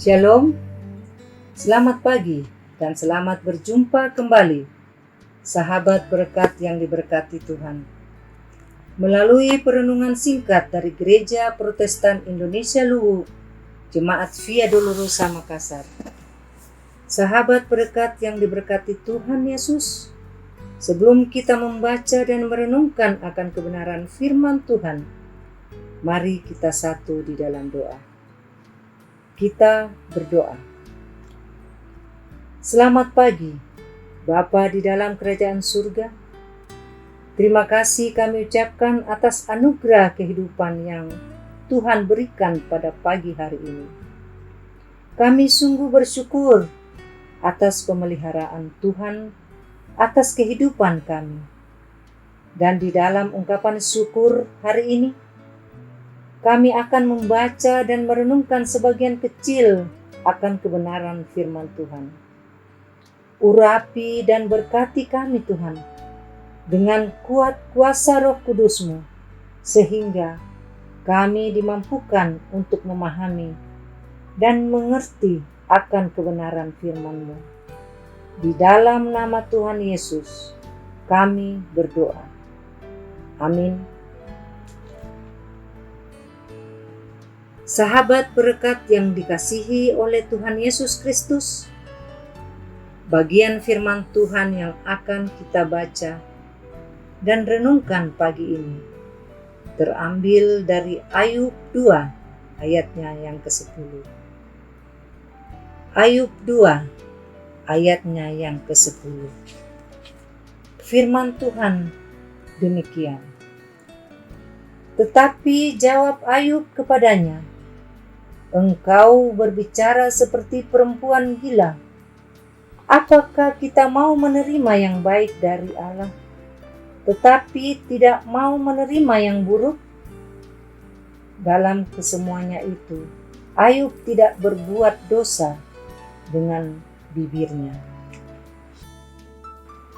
Shalom, selamat pagi dan selamat berjumpa kembali, sahabat berkat yang diberkati Tuhan. Melalui perenungan singkat dari Gereja Protestan Indonesia Luwu, Jemaat Via Dolorosa Makassar. Sahabat berkat yang diberkati Tuhan Yesus, sebelum kita membaca dan merenungkan akan kebenaran firman Tuhan, mari kita satu di dalam doa. Kita berdoa. Selamat pagi, Bapa di dalam kerajaan surga. Terima kasih kami ucapkan atas anugerah kehidupan yang Tuhan berikan pada pagi hari ini. Kami sungguh bersyukur atas pemeliharaan Tuhan, atas kehidupan kami. Dan di dalam ungkapan syukur hari ini, kami akan membaca dan merenungkan sebagian kecil akan kebenaran firman Tuhan. Urapi dan berkati kami Tuhan, dengan kuat kuasa Roh Kudus-Mu, sehingga kami dimampukan untuk memahami dan mengerti akan kebenaran firman-Mu. Di dalam nama Tuhan Yesus, kami berdoa. Amin. Sahabat berkat yang dikasihi oleh Tuhan Yesus Kristus, bagian firman Tuhan yang akan kita baca dan renungkan pagi ini terambil dari Ayub 2 ayatnya yang ke-10. Ayub 2 ayatnya yang ke-10. Firman Tuhan demikian. Tetapi jawab Ayub kepadanya, "Engkau berbicara seperti perempuan gila. Apakah kita mau menerima yang baik dari Allah, tetapi tidak mau menerima yang buruk?" Dalam kesemuanya itu, Ayub tidak berbuat dosa dengan bibirnya.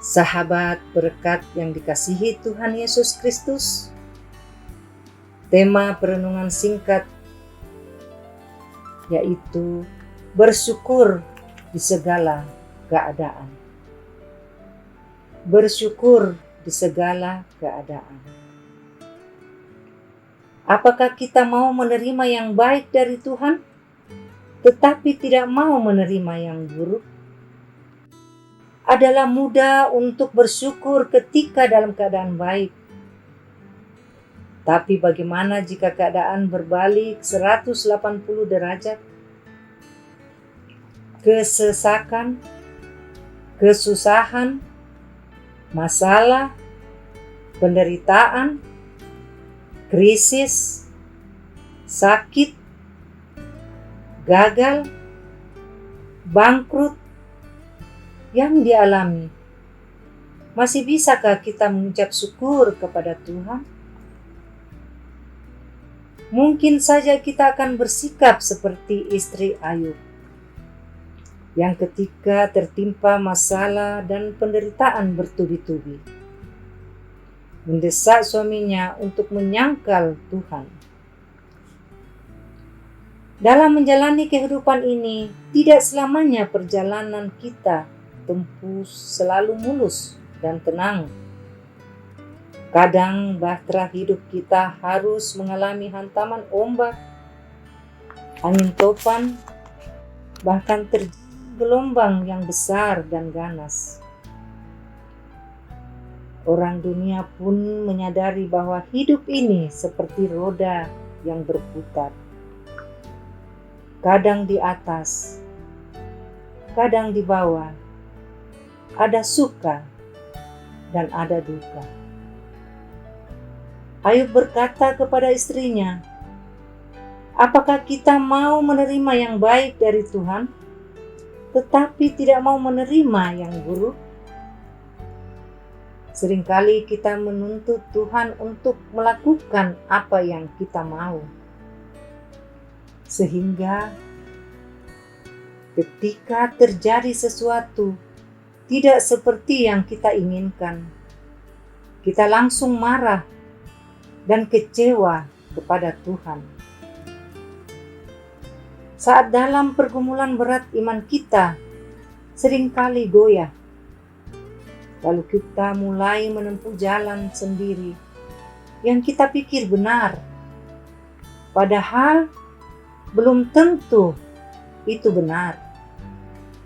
Sahabat berkat yang dikasihi Tuhan Yesus Kristus, tema perenungan singkat yaitu bersyukur di segala keadaan. Bersyukur di segala keadaan. Apakah kita mau menerima yang baik dari Tuhan, tetapi tidak mau menerima yang buruk? Adalah mudah untuk bersyukur ketika dalam keadaan baik. Tapi bagaimana jika keadaan berbalik 180 derajat? Kesesakan, kesusahan, masalah, penderitaan, krisis, sakit, gagal, bangkrut yang dialami. Masih bisakah kita mengucap syukur kepada Tuhan? Mungkin saja kita akan bersikap seperti istri Ayub, yang ketika tertimpa masalah dan penderitaan bertubi-tubi, mendesak suaminya untuk menyangkal Tuhan. Dalam menjalani kehidupan ini, tidak selamanya perjalanan kita tempuh selalu mulus dan tenang. Kadang bahtera hidup kita harus mengalami hantaman ombak, angin topan, bahkan gelombang yang besar dan ganas. Orang dunia pun menyadari bahwa hidup ini seperti roda yang berputar. Kadang di atas, kadang di bawah, ada suka dan ada duka. Ayub berkata kepada istrinya, "Apakah kita mau menerima yang baik dari Tuhan, tetapi tidak mau menerima yang buruk?" Seringkali kita menuntut Tuhan untuk melakukan apa yang kita mau, sehingga ketika terjadi sesuatu tidak seperti yang kita inginkan, kita langsung marah dan kecewa kepada Tuhan. Saat dalam pergumulan berat iman kita seringkali goyah, lalu kita mulai menempuh jalan sendiri yang kita pikir benar, padahal belum tentu itu benar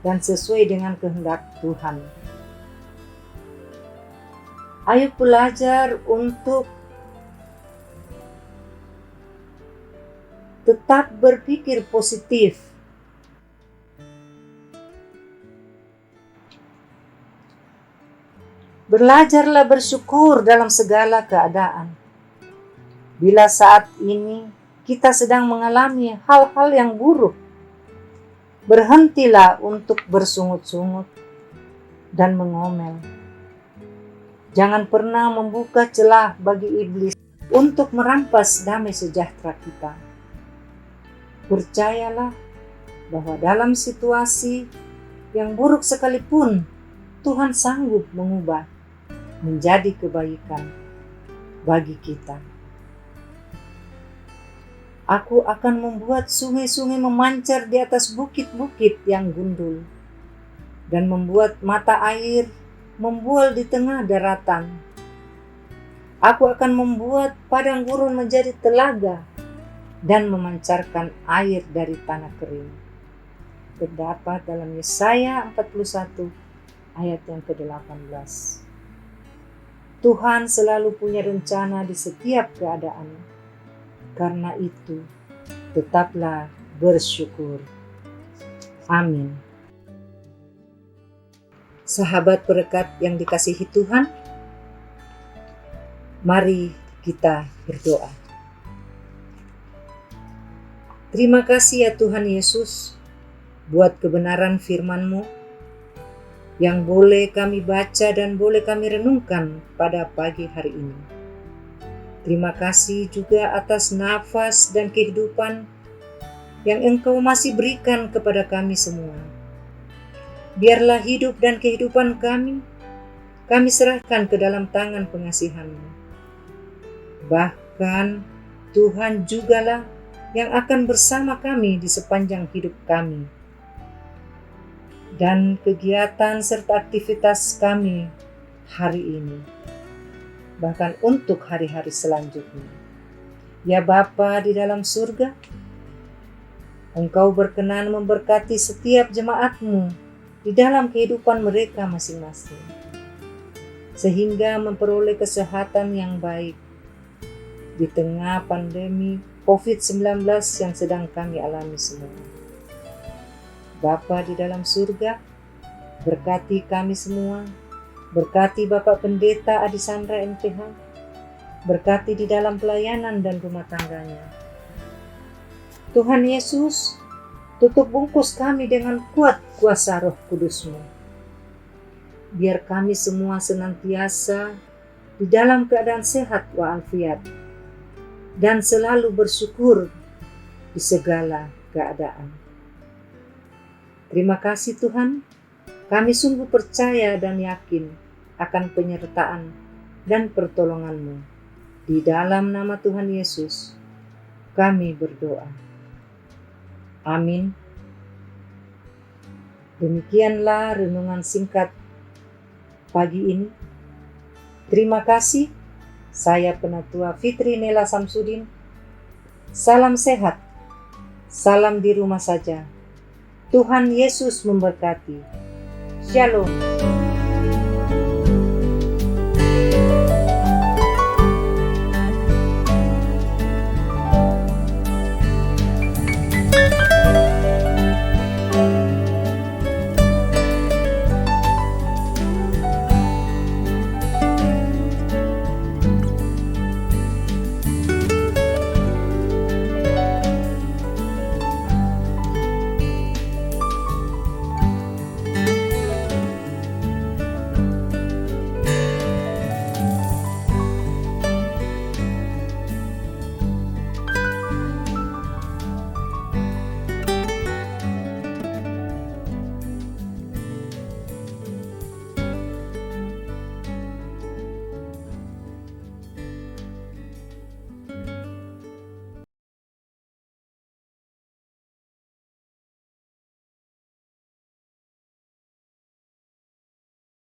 dan sesuai dengan kehendak Tuhan. Ayo belajar untuk tetap berpikir positif. Belajarlah bersyukur dalam segala keadaan. Bila saat ini kita sedang mengalami hal-hal yang buruk, berhentilah untuk bersungut-sungut dan mengomel. Jangan pernah membuka celah bagi iblis untuk merampas damai sejahtera kita. Percayalah bahwa dalam situasi yang buruk sekalipun, Tuhan sanggup mengubah menjadi kebaikan bagi kita. Aku akan membuat sungai-sungai memancar di atas bukit-bukit yang gundul dan membuat mata air membual di tengah daratan. Aku akan membuat padang gurun menjadi telaga dan memancarkan air dari tanah kering. Terdapat dalam Yesaya 41 ayat yang ke-18. Tuhan selalu punya rencana di setiap keadaan. Karena itu, tetaplah bersyukur. Amin. Sahabat berkat yang dikasihi Tuhan, mari kita berdoa. Terima kasih ya Tuhan Yesus buat kebenaran firman-Mu yang boleh kami baca dan boleh kami renungkan pada pagi hari ini. Terima kasih juga atas nafas dan kehidupan yang Engkau masih berikan kepada kami semua. Biarlah hidup dan kehidupan kami serahkan ke dalam tangan pengasihan-Mu. Bahkan Tuhan jugalah yang akan bersama kami di sepanjang hidup kami dan kegiatan serta aktivitas kami hari ini, bahkan untuk hari-hari selanjutnya. Ya Bapa di dalam surga, Engkau berkenan memberkati setiap jemaat-Mu di dalam kehidupan mereka masing-masing, sehingga memperoleh kesehatan yang baik di tengah pandemi COVID-19 yang sedang kami alami semua. Bapa di dalam surga, berkati kami semua, berkati Bapak Pendeta Adisandra MPH, berkati di dalam pelayanan dan rumah tangganya. Tuhan Yesus, tutup bungkus kami dengan kuat kuasa Roh Kudus-Mu. Biar kami semua senantiasa di dalam keadaan sehat walafiat dan selalu bersyukur di segala keadaan. Terima kasih Tuhan, kami sungguh percaya dan yakin akan penyertaan dan pertolongan-Mu. Di dalam nama Tuhan Yesus, kami berdoa. Amin. Demikianlah renungan singkat pagi ini. Terima kasih. Saya Penatua Fitri Nela Samsudin. Salam sehat. Salam di rumah saja. Tuhan Yesus memberkati. Shalom.